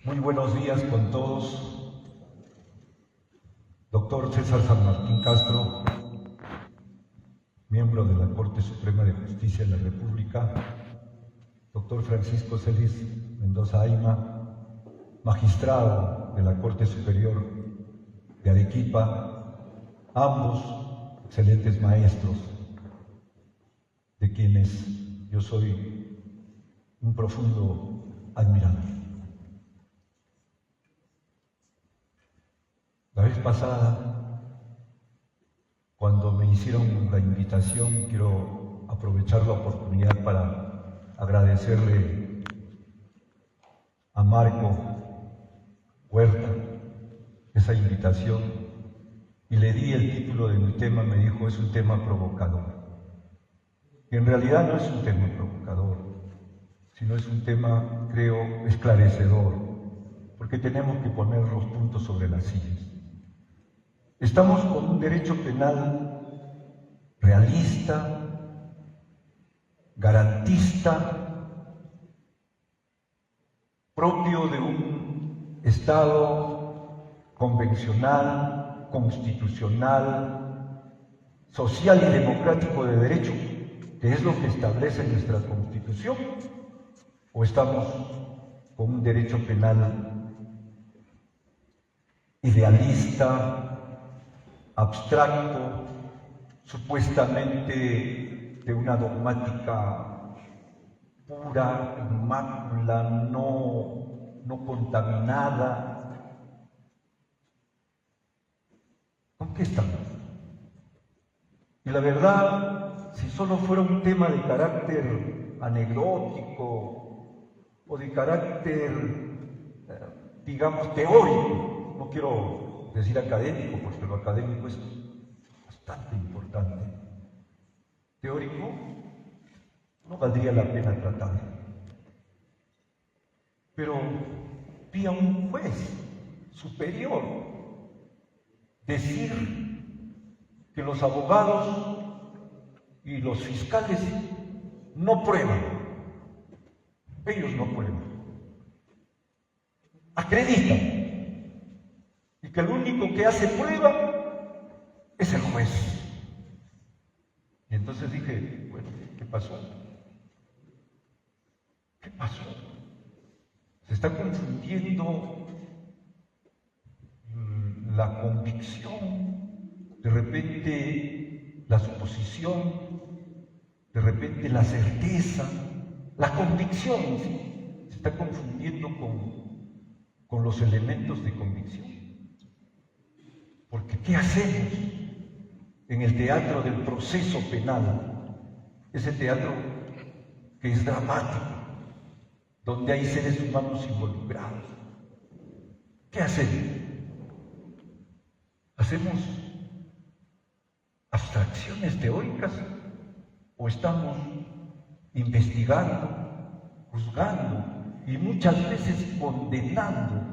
Muy buenos días con todos. Doctor César San Martín Castro, miembro de la Corte Suprema de Justicia de la República. Doctor Francisco Celis Mendoza Ayma, magistrado de la Corte Superior de Arequipa, ambos excelentes maestros, de quienes yo soy un profundo admirador. La vez pasada, cuando me hicieron la invitación, quiero aprovechar la oportunidad para agradecerle a Marco Huerta esa invitación y le di el título de mi tema. Me dijo: es un tema provocador. Y en realidad no es un tema provocador, sino es un tema, creo, esclarecedor, porque tenemos que poner los puntos sobre las sillas. Estamos con un derecho penal realista, garantista, propio de un Estado convencional, constitucional, social y democrático de derecho, que es lo que establece nuestra Constitución, o estamos con un derecho penal idealista, abstracto, supuestamente de una dogmática pura, inmácula, no contaminada. ¿Con qué estamos? Y la verdad, si solo fuera un tema de carácter anecdótico o de carácter, digamos, teórico, no quiero decir académico, porque lo académico es bastante importante, teórico, no valdría la pena tratarlo. Pero vi a un juez superior decir que los abogados y los fiscales no prueban. Ellos no prueban, acreditan, y que el único que hace prueba es el juez. Y entonces dije, bueno, ¿qué pasó? ¿Qué pasó? Se está confundiendo la convicción, de repente la suposición, de repente la certeza, la convicción, ¿sí? Se está confundiendo con los elementos de convicción. Porque ¿qué hacemos en el teatro del proceso penal? Ese teatro que es dramático, donde hay seres humanos involucrados. ¿Qué hacemos? ¿Hacemos abstracciones teóricas o estamos investigando, juzgando y muchas veces condenando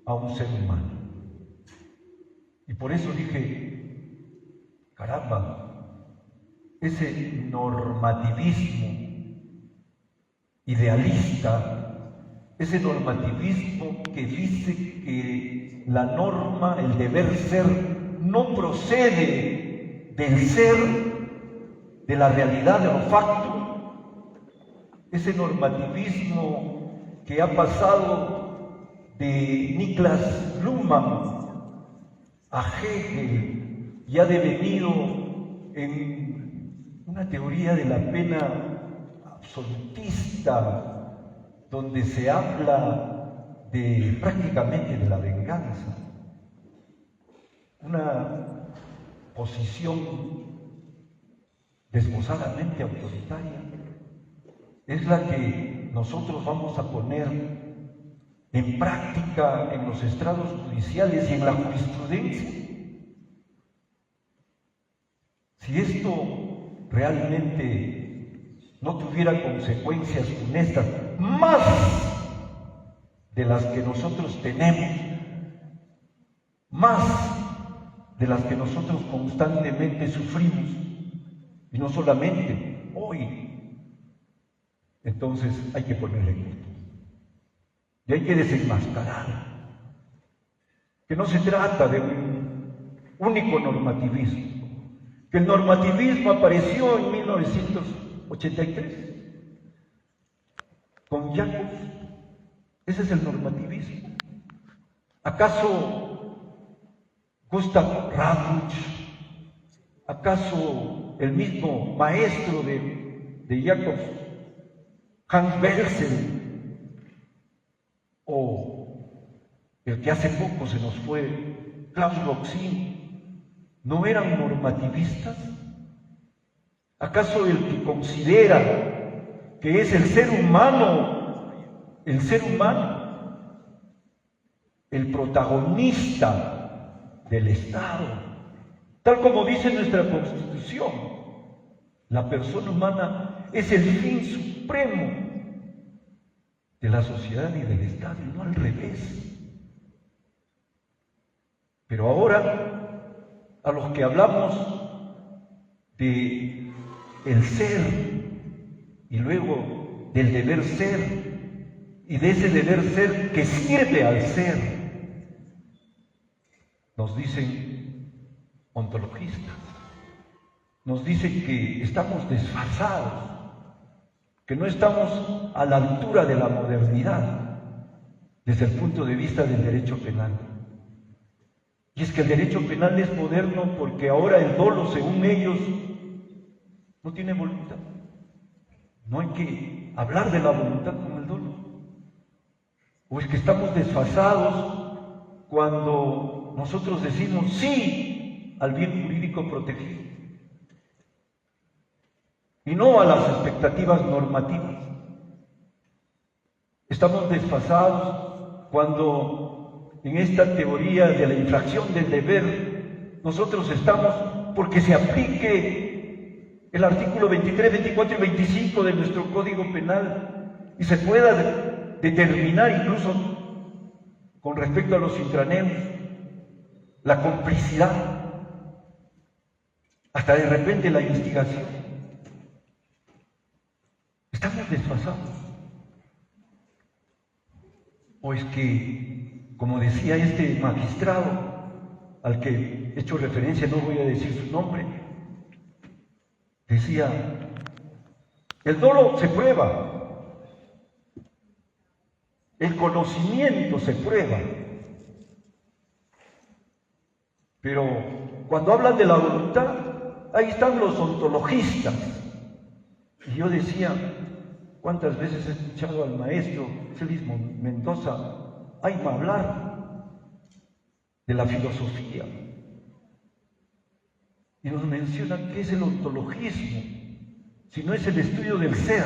a un ser humano? Y por eso dije, caramba, ese normativismo idealista, ese normativismo que dice que la norma, el deber ser, no procede del ser, de la realidad, de lo facto, ese normativismo que ha pasado de Niklas Luhmann a Hegel y ha devenido en una teoría de la pena absolutista, donde se habla prácticamente de la venganza, una posición desbosadamente autoritaria, es la que nosotros vamos a poner en práctica en los estrados judiciales y en la jurisprudencia. Si esto realmente no tuviera consecuencias funestas, más de las que nosotros tenemos, más de las que nosotros constantemente sufrimos, y no solamente hoy, entonces hay que ponerle costo. y hay que desenmascarar que no se trata de un único normativismo, que el normativismo apareció en 1983 con Jacobs. Ese es el normativismo. ¿Acaso Gustav Radrich, acaso el mismo maestro de Jacobs, Hans Belsen, o el que hace poco se nos fue, Klaus Roxin, no eran normativistas? ¿Acaso el que considera que es el ser humano, el protagonista del Estado, tal como dice nuestra Constitución, la persona humana es el fin supremo de la sociedad y del Estado, y no al revés? Pero ahora, a los que hablamos de el ser y luego del deber ser, y de ese deber ser que sirve al ser, nos dicen ontologistas, nos dicen que estamos desfasados, que no estamos a la altura de la modernidad desde el punto de vista del derecho penal. Y es que el derecho penal es moderno porque ahora el dolo, según ellos, no tiene voluntad. No hay que hablar de la voluntad con el dolo. O es que estamos desfasados cuando nosotros decimos sí al bien jurídico protegido y no a las expectativas normativas. Estamos desfasados cuando en esta teoría de la infracción del deber nosotros estamos porque se aplique el artículo 23, 24 y 25 de nuestro Código Penal y se pueda determinar incluso con respecto a los intraneos la complicidad, hasta de repente la instigación. Estamos desfasados. ¿O es que, como decía este magistrado al que he hecho referencia, no voy a decir su nombre, decía, el dolo se prueba, el conocimiento se prueba, pero cuando hablan de la voluntad, ahí están los ontologistas. Y yo decía, ¿cuántas veces he escuchado al maestro Félix Mendoza hablar de la filosofía? Y nos menciona qué es el ontologismo, si no es el estudio del ser.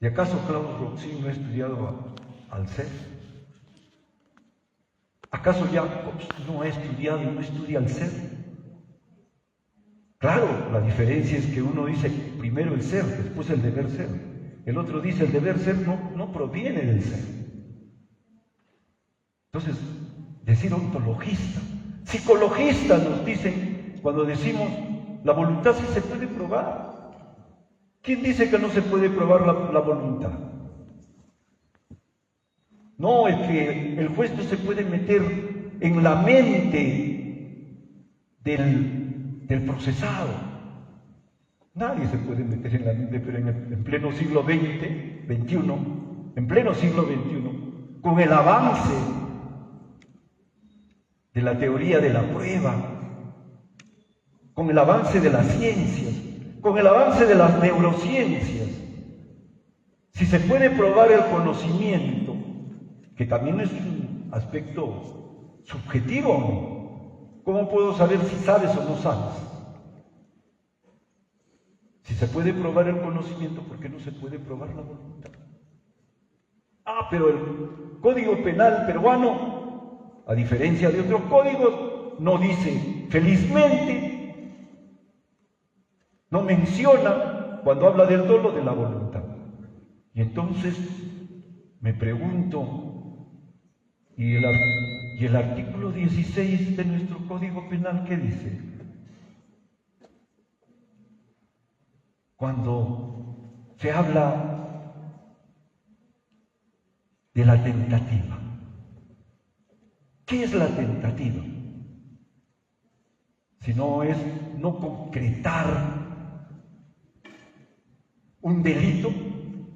¿Y acaso Klaus Roxin no ha estudiado al ser? ¿Acaso Jacobs no ha estudiado y no estudia al ser? Claro, la diferencia es que uno dice primero el ser, después el deber ser. El otro dice el deber ser no proviene del ser. Entonces, decir ontologista, psicologista nos dicen cuando decimos la voluntad sí se puede probar. ¿Quién dice que no se puede probar la voluntad? No, es que el juez no se puede meter en la mente del procesado. Nadie se puede meter en la mente, pero en pleno siglo XXI, en pleno siglo XXI, con el avance de la teoría de la prueba, con el avance de las ciencias, con el avance de las neurociencias, si se puede probar el conocimiento, que también es un aspecto subjetivo, ¿cómo puedo saber si sabes o no sabes? Si se puede probar el conocimiento, ¿por qué no se puede probar la voluntad? Pero el Código Penal peruano, a diferencia de otros códigos, no dice, felizmente, no menciona, cuando habla del dolo, de la voluntad. Y entonces me pregunto, ¿y el artículo 16 de nuestro Código Penal qué dice? Cuando se habla de la tentativa. ¿Qué es la tentativa? Si no es no concretar un delito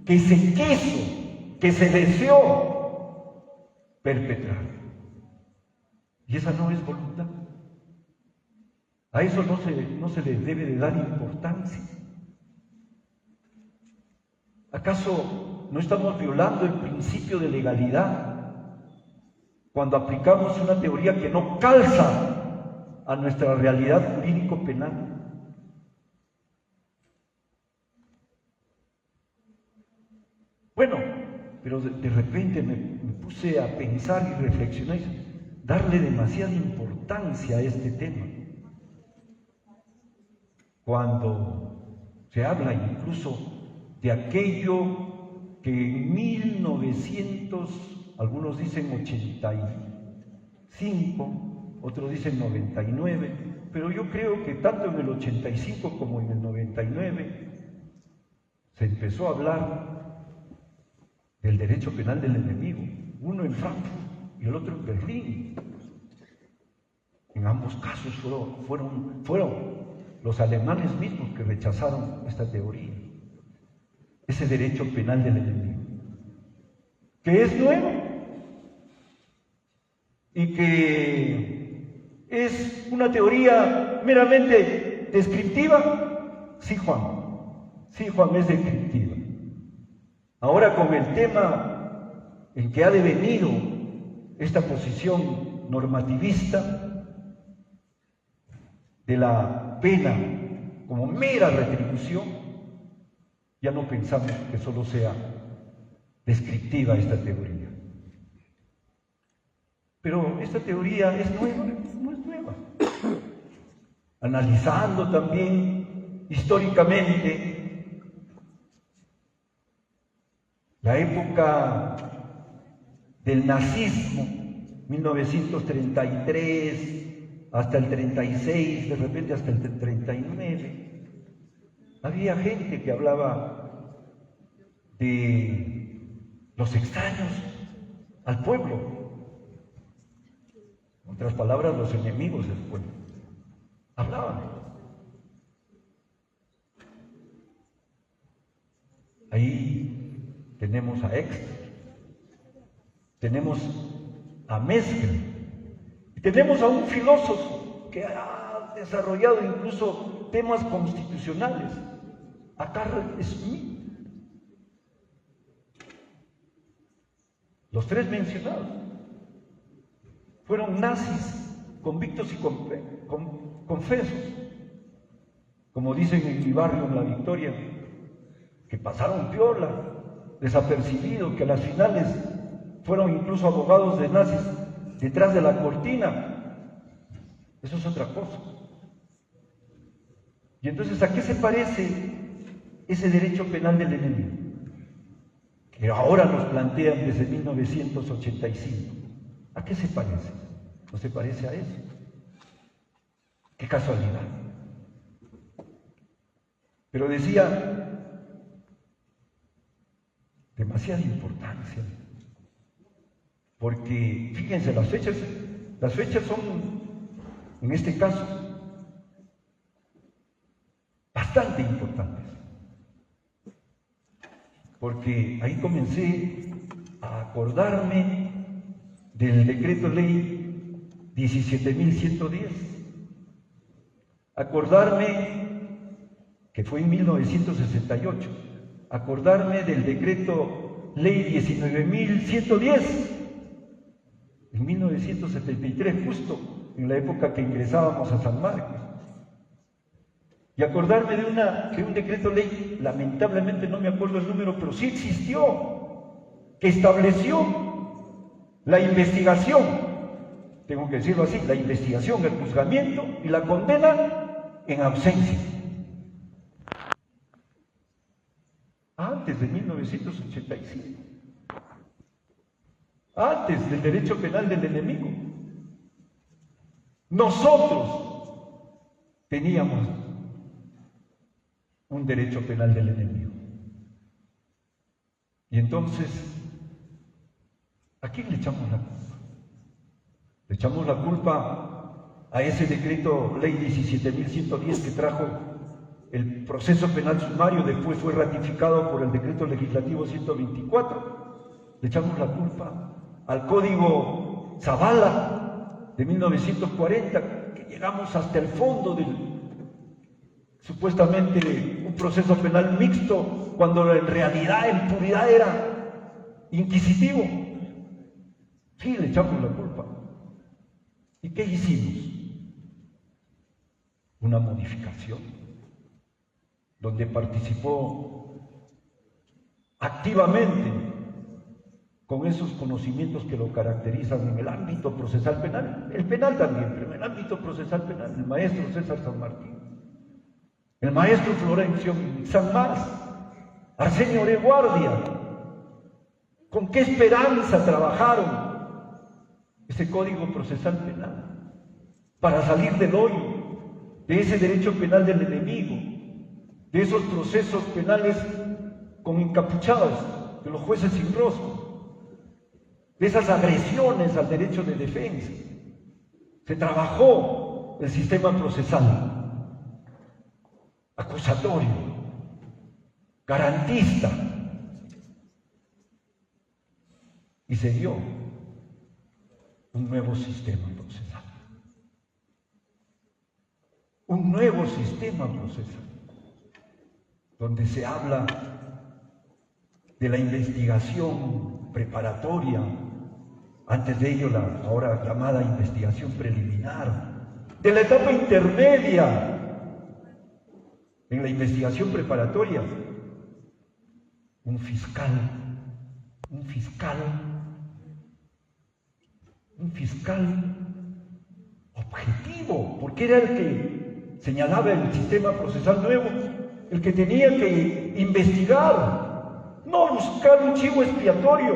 que se quiso, que se deseó perpetrar. Y esa no es voluntad. A eso no se le debe de dar importancia. ¿Acaso no estamos violando el principio de legalidad cuando aplicamos una teoría que no calza a nuestra realidad jurídico-penal? Bueno, pero de repente me puse a pensar y reflexionar, darle demasiada importancia a este tema. Cuando se habla incluso de aquello que en 1900, algunos dicen 85, otros dicen 99, pero yo creo que tanto en el 85 como en el 99 se empezó a hablar del derecho penal del enemigo, uno en Frankfurt y el otro en Berlín. En ambos casos fueron los alemanes mismos que rechazaron esta teoría, ese derecho penal del enemigo, que es nuevo y que es una teoría meramente descriptiva. Sí, Juan, es descriptiva. Ahora, con el tema en que ha devenido esta posición normativista de la pena como mera retribución, ya no pensamos que solo sea descriptiva esta teoría. Pero esta teoría es nueva, no es nueva. Analizando también históricamente la época del nazismo, 1933 hasta el 36, de repente hasta el 39, había gente que hablaba de los extraños al pueblo, en otras palabras, los enemigos del pueblo. Hablaban. Ahí tenemos a Exter, tenemos a Mesmer, y tenemos a un filósofo que ha desarrollado incluso temas constitucionales, a Carl Schmitt. Los tres mencionados fueron nazis convictos y confesos, como dicen en mi barrio, en La Victoria, que pasaron piola, desapercibidos, que a las finales fueron incluso abogados de nazis detrás de la cortina. Eso es otra cosa. Y entonces, ¿a qué se parece ese derecho penal del enemigo? Que ahora nos plantean desde 1985. ¿A qué se parece? ¿No se parece a eso? ¡Qué casualidad! Pero decía, demasiada importancia, porque fíjense, las fechas son, en este caso, bastante importantes, porque ahí comencé a acordarme del decreto ley 17.110, acordarme que fue en 1968, acordarme del decreto ley 19.110 en 1973, justo en la época que ingresábamos a San Marcos, y acordarme de un decreto ley, lamentablemente no me acuerdo el número, pero sí existió, que estableció la investigación, tengo que decirlo así, la investigación, el juzgamiento y la condena en ausencia. Antes de 1985, antes del derecho penal del enemigo, nosotros teníamos un derecho penal del enemigo. Y entonces, ¿A quién le echamos la culpa? Le echamos la culpa a ese decreto ley 17.110 que trajo el proceso penal sumario, después fue ratificado por el decreto legislativo 124. Le echamos la culpa al código Zavala de 1940, que llegamos hasta el fondo del supuestamente un proceso penal mixto, cuando en realidad, en puridad, era inquisitivo. Sí, le echamos la culpa. ¿Y qué hicimos? Una modificación donde participó activamente con esos conocimientos que lo caracterizan en el ámbito procesal penal, el penal también, pero en el ámbito procesal penal, el maestro César San Martín, el maestro Florencio San Mars, Arsenio Oreguardia. ¿Con qué esperanza trabajaron ese código procesal penal para salir del hoyo, de ese derecho penal del enemigo, de esos procesos penales con encapuchados, de los jueces sin rostro, de esas agresiones al derecho de defensa? Se trabajó el sistema procesal, acusatorio, garantista, y se dio un nuevo sistema procesal. Un nuevo sistema procesal, donde se habla de la investigación preparatoria, antes de ello la ahora llamada investigación preliminar, de la etapa intermedia. En la investigación preparatoria, un fiscal objetivo, porque era el que señalaba el sistema procesal nuevo, el que tenía que investigar, no buscar un chivo expiatorio,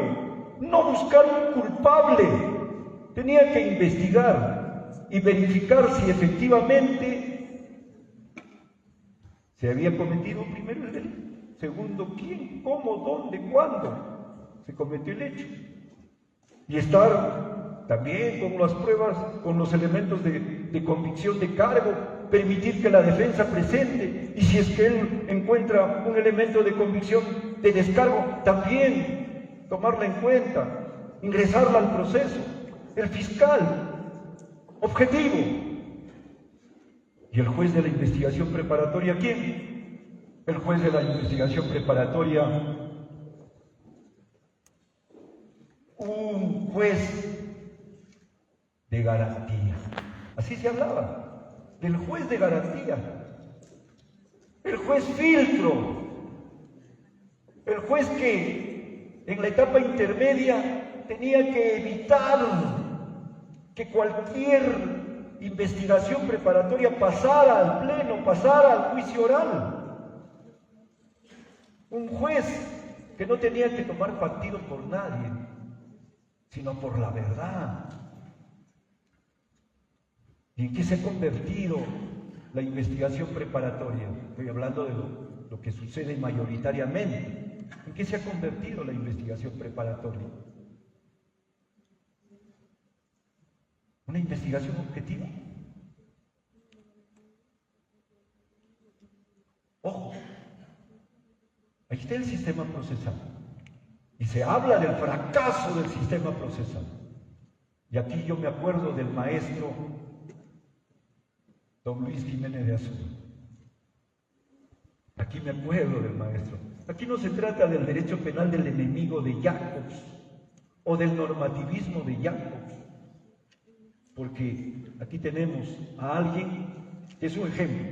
no buscar un culpable, tenía que investigar y verificar si efectivamente se había cometido primero el delito, segundo quién, cómo, dónde, cuándo se cometió el hecho, y estar también con las pruebas, con los elementos de convicción de cargo, permitir que la defensa presente, y si es que él encuentra un elemento de convicción de descargo, también tomarla en cuenta, ingresarla al proceso. El fiscal, objetivo. ¿Y el juez de la investigación preparatoria quién? El juez de la investigación preparatoria, un juez de garantía. Así se hablaba, del juez de garantía, el juez filtro, el juez que en la etapa intermedia tenía que evitar que cualquier investigación preparatoria pasara al pleno, pasara al juicio oral. Un juez que no tenía que tomar partido por nadie, sino por la verdad. ¿Y en qué se ha convertido la investigación preparatoria? Estoy hablando de lo que sucede mayoritariamente. ¿En qué se ha convertido la investigación preparatoria? ¿Una investigación objetiva? Ojo, ahí está el sistema procesal. Y se habla del fracaso del sistema procesal. Y aquí yo me acuerdo del maestro don Luis Jiménez de Azul. Aquí me acuerdo del maestro. Aquí no se trata del derecho penal del enemigo de Jacobs o del normativismo de Jacobs, porque aquí tenemos a alguien que es un ejemplo,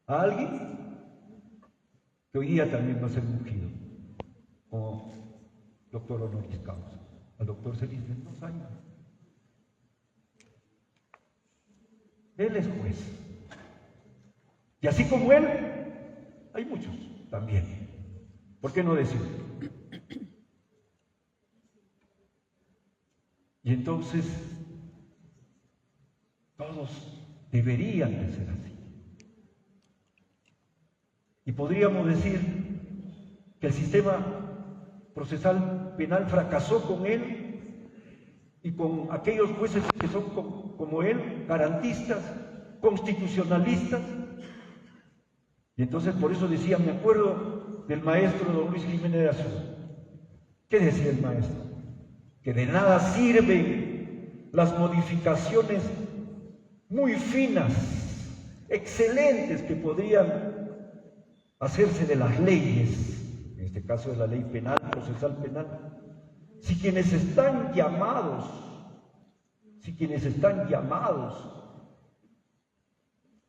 a alguien que hoy día también va a ser ungido como doctor honoris causa, al doctor Celis Mendoza. Él es juez. Y así como él, hay muchos también. ¿Por qué no decirlo? Y entonces, todos deberían de ser así. Y podríamos decir que el sistema procesal penal fracasó con él y con aquellos jueces que son como él, garantistas, constitucionalistas. Y entonces por eso decía, me acuerdo del maestro don Luis Jiménez de Azul. ¿Qué decía el maestro? Que de nada sirven las modificaciones muy finas, excelentes, que podrían hacerse de las leyes, en este caso de la ley penal, procesal penal, si quienes están llamados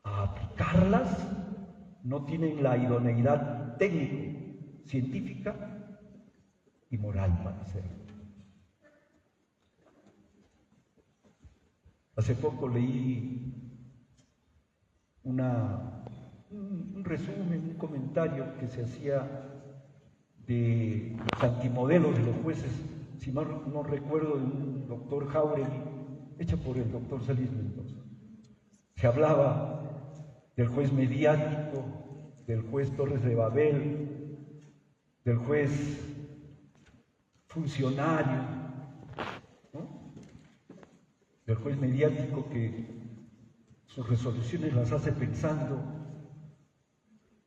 a aplicarlas no tienen la idoneidad técnico, científica y moral para hacerlo. Hace poco leí un resumen, un comentario que se hacía de los antimodelos de los jueces, si no recuerdo, de un doctor Jauregui, hecha por el doctor Salís Mendoza. Se hablaba del juez mediático, del juez Torres de Babel, del juez funcionario, ¿no? Del juez mediático que sus resoluciones las hace pensando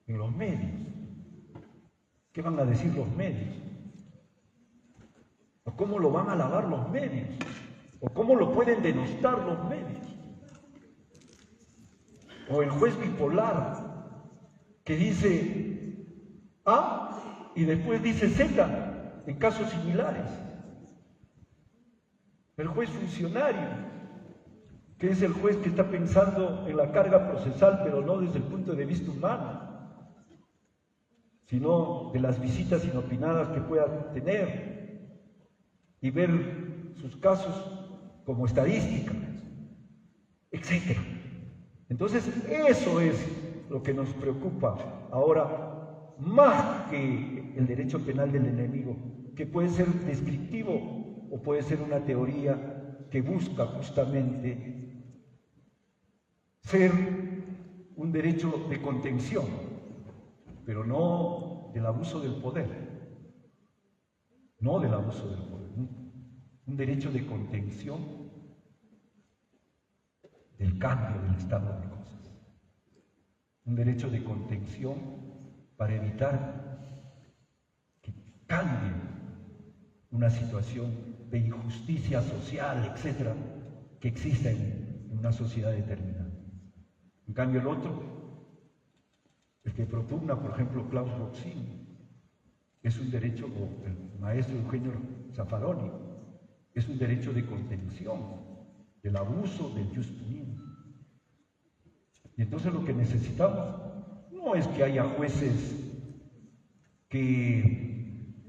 en los medios. ¿Qué van a decir los medios? ¿O cómo lo van a alabar los medios? ¿O cómo lo pueden denostar los medios? O el juez bipolar que dice A y después dice Z en casos similares. El juez funcionario, que es el juez que está pensando en la carga procesal, pero no desde el punto de vista humano, sino de las visitas inopinadas que pueda tener y ver sus casos como estadísticas, etc. Entonces, eso es lo que nos preocupa ahora, más que el derecho penal del enemigo, que puede ser descriptivo o puede ser una teoría que busca justamente ser un derecho de contención, pero no del abuso del poder, no del abuso del poder, un derecho de contención del cambio del estado de cosas, un derecho de contención para evitar que cambie una situación de injusticia social, etcétera, que exista en una sociedad determinada. En cambio, el otro, el que propugna, por ejemplo, Klaus Roxin, es un derecho, o el maestro Eugenio Zaffaroni, es un derecho de contención del abuso del jus punim. Y entonces lo que necesitamos no es que haya jueces que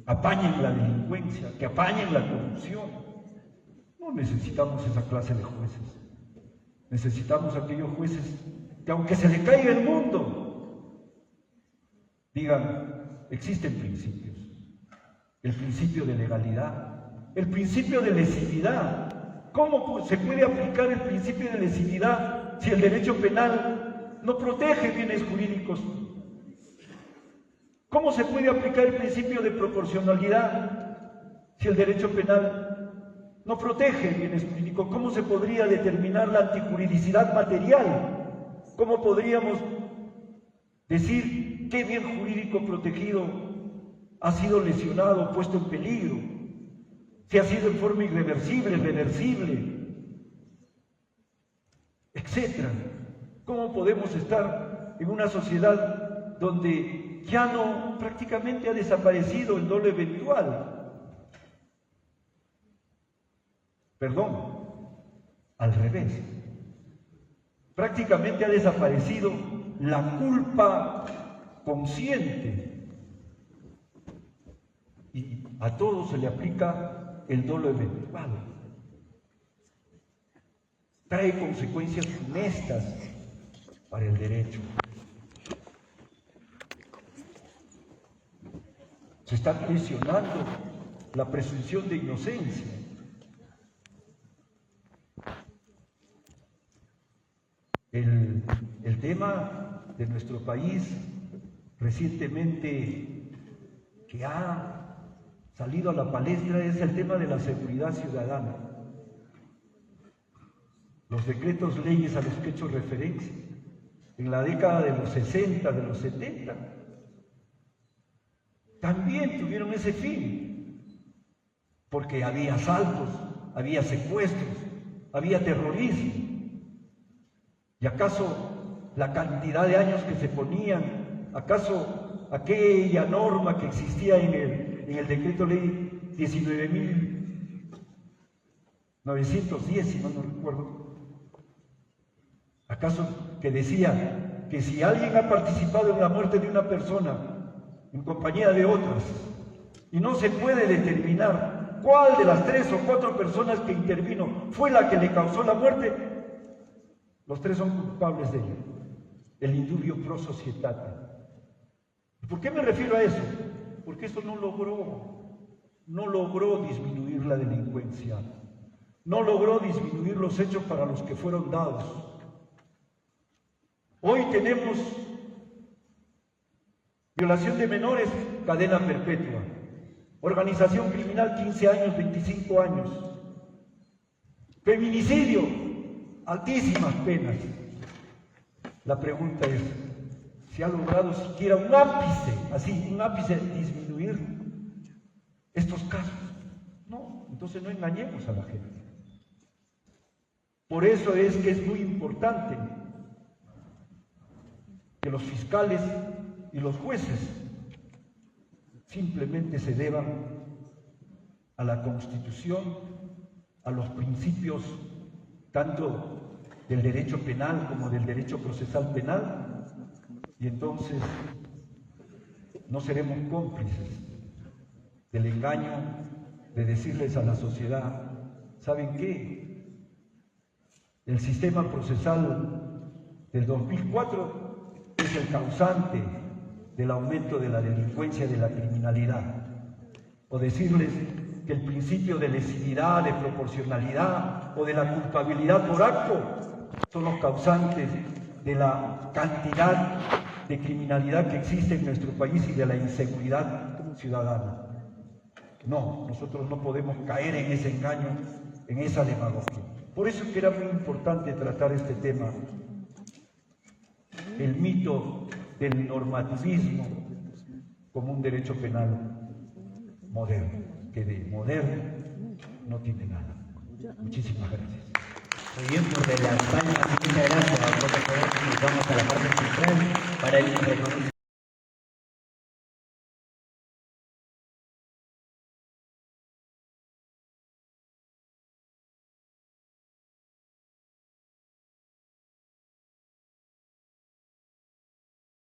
apañen la delincuencia, que apañen la corrupción. No necesitamos esa clase de jueces. Necesitamos aquellos jueces que, aunque se le caiga el mundo, digan, existen principios. El principio de legalidad, el principio de lesividad. ¿Cómo se puede aplicar el principio de lesividad si el derecho penal no protege bienes jurídicos? ¿Cómo se puede aplicar el principio de proporcionalidad si el derecho penal no protege bienes jurídicos? ¿Cómo se podría determinar la antijuridicidad material? ¿Cómo podríamos decir qué bien jurídico protegido ha sido lesionado, puesto en peligro? Si ha sido en forma irreversible, reversible, etc. ¿Cómo podemos estar en una sociedad donde ya no, prácticamente ha desaparecido el dolo eventual? Perdón, al revés. Prácticamente ha desaparecido la culpa consciente y a todos se le aplica el dolo eventual. Trae consecuencias funestas para el derecho. Se está lesionando la presunción de inocencia. El tema de nuestro país recientemente que ha salido a la palestra es el tema de la seguridad ciudadana. Los decretos leyes a los que he hecho referencia, en la década de los 60, de los 70, también tuvieron ese fin, porque había asaltos, había secuestros, había terrorismo. ¿Y acaso la cantidad de años que se ponían, acaso aquella norma que existía en el decreto ley 19.910, si no recuerdo, acaso que decía que si alguien ha participado en la muerte de una persona en compañía de otras y no se puede determinar cuál de las 3 o 4 personas que intervino fue la que le causó la muerte, los 3 son culpables de ello, el indubio pro societate. ¿Por qué me refiero a eso? Porque eso no logró disminuir la delincuencia, no logró disminuir los hechos para los que fueron dados. Hoy tenemos violación de menores, cadena perpetua. Organización criminal, 15 años, 25 años. Feminicidio, altísimas penas. La pregunta es, ¿se ha logrado siquiera un ápice de disminuir estos casos? No, entonces no engañemos a la gente. Por eso es que es muy importante que los fiscales y los jueces simplemente se deban a la Constitución, a los principios tanto del derecho penal como del derecho procesal penal, y entonces no seremos cómplices del engaño de decirles a la sociedad, ¿saben qué? El sistema procesal del 2004 es el causante del aumento de la delincuencia y de la criminalidad. O decirles que el principio de lesividad, de proporcionalidad o de la culpabilidad por acto son los causantes de la cantidad de criminalidad que existe en nuestro país y de la inseguridad ciudadana. No, nosotros no podemos caer en ese engaño, en esa demagogia. Por eso es que era muy importante tratar este tema. El mito del normativismo como un derecho penal moderno, que de moderno no tiene nada. Muchísimas gracias. Muy bien, por de la España, muchas gracias. Vamos a la parte central para el reconocimiento.